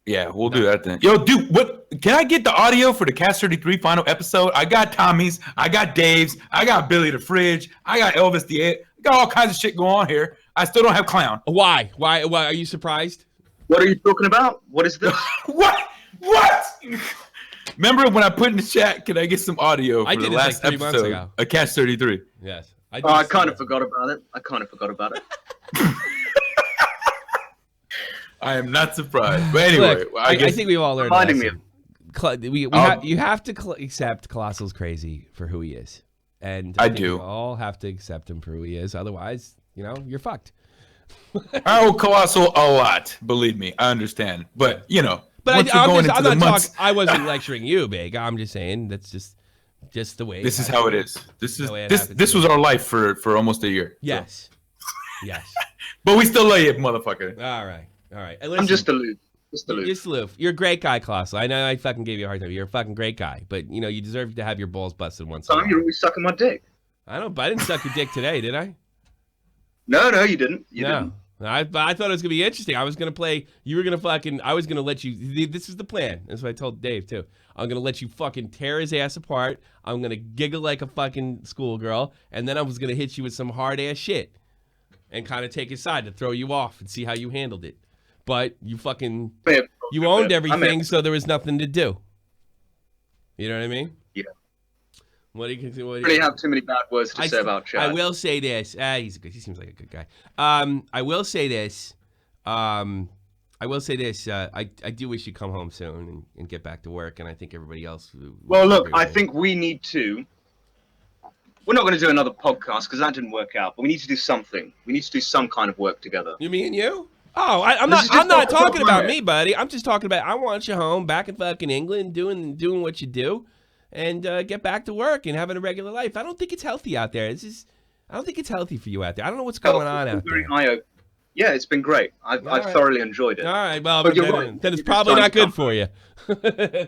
Yeah, we'll do that then. Yo, dude, what? Can I get the audio for the Cast 33 final episode? I got Tommy's, I got Dave's, I got Billy the Fridge, I got Elvis the Ed. I got all kinds of shit going on here. I still don't have Clown. Why? Why are you surprised? What are you talking about? What is this? What? Remember when I put in the chat, can I get some audio for the last like 3 months episode ago. of Cast 33? Yes. I kind of forgot about it. I am not surprised. But anyway, Look, I think we've all learned a lesson. You have to accept Colossal's crazy for who he is. And I think do. We all have to accept him for who he is. Otherwise, you're fucked. I owe Colossal a lot. Believe me, I understand. But, But I'm not talking. I wasn't lecturing you, Big. I'm just saying that's just the way. This is how it is. This was our life for almost a year. Yes. So. Yes. But we still love you, motherfucker. All right. Hey, I'm just aloof. You're a great guy, Colossal. I know I fucking gave you a hard time. You're a fucking great guy, but you deserve to have your balls busted once. Tom, you're always sucking my dick. I didn't suck your dick today, did I? No, you didn't. You didn't. I thought it was gonna be interesting. I was gonna play. You were gonna fucking. I was gonna let you. This is the plan. That's what I told Dave too. I'm gonna let you fucking tear his ass apart. I'm gonna giggle like a fucking schoolgirl, and then I was gonna hit you with some hard ass shit, and kind of take his side to throw you off and see how you handled it. But you fucking owned everything, so there was nothing to do. You know what I mean? Yeah. What do you really have too many bad words to say about Chad. I will say this. He seems like a good guy. I will say this. I do wish you'd come home soon and get back to work. And I think everybody else. Well, look, I think we need to. We're not going to do another podcast because that didn't work out. But we need to do something. We need to do some kind of work together. You mean you? Oh, I'm not talking about me, buddy. I'm just talking about I want you home, back in fucking England, doing what you do. And get back to work and having a regular life. I don't think it's healthy out there. I don't think it's healthy for you out there. I don't know what's going on out there. Yeah, it's been great. I've thoroughly enjoyed it. All right, well, then it's probably not good for you.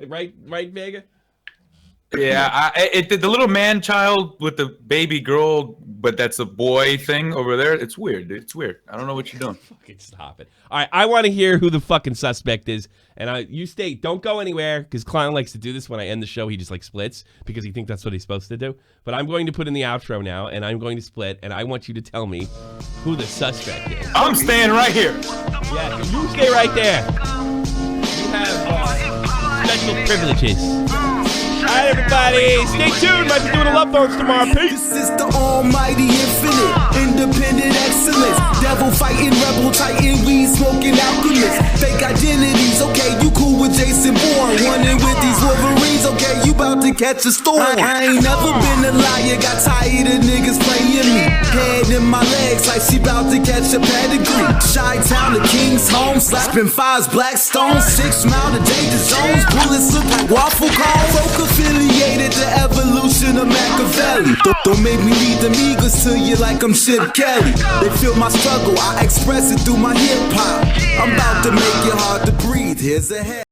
right, Vega? Yeah, the little man child with the baby girl, but that's a boy thing over there. It's weird, dude. It's weird. I don't know what you're doing. Fucking stop it. All right, I want to hear who the fucking suspect is. And you stay. Don't go anywhere, because Clown likes to do this when I end the show. He just like splits because he thinks that's what he's supposed to do. But I'm going to put in the outro now, and I'm going to split, and I want you to tell me who the suspect is. I'm staying right here. Yeah, you stay right there. You have special privileges. All right, everybody, stay tuned. Might be doing a Love Bones tomorrow. Peace. This is the almighty infinite, independent excellence. Devil fighting, rebel titan, weed smoking alchemist. Fake identities, okay, you cool with Jason Bourne. Running with these Wolverines, okay, you about to catch a storm. I ain't never been a liar, got tired of niggas playing me. Head in my legs like she about to catch a pedigree. Chi-Town, the King's home, slapping fives, black stones. 6 Mile to danger zones, bullets look like waffle cones. Affiliated to evolution of Machiavelli. Don't make me read them eagles to you like I'm Chip Kelly. They feel my struggle, I express it through my hip hop. I'm about to make it hard to breathe. Here's a head.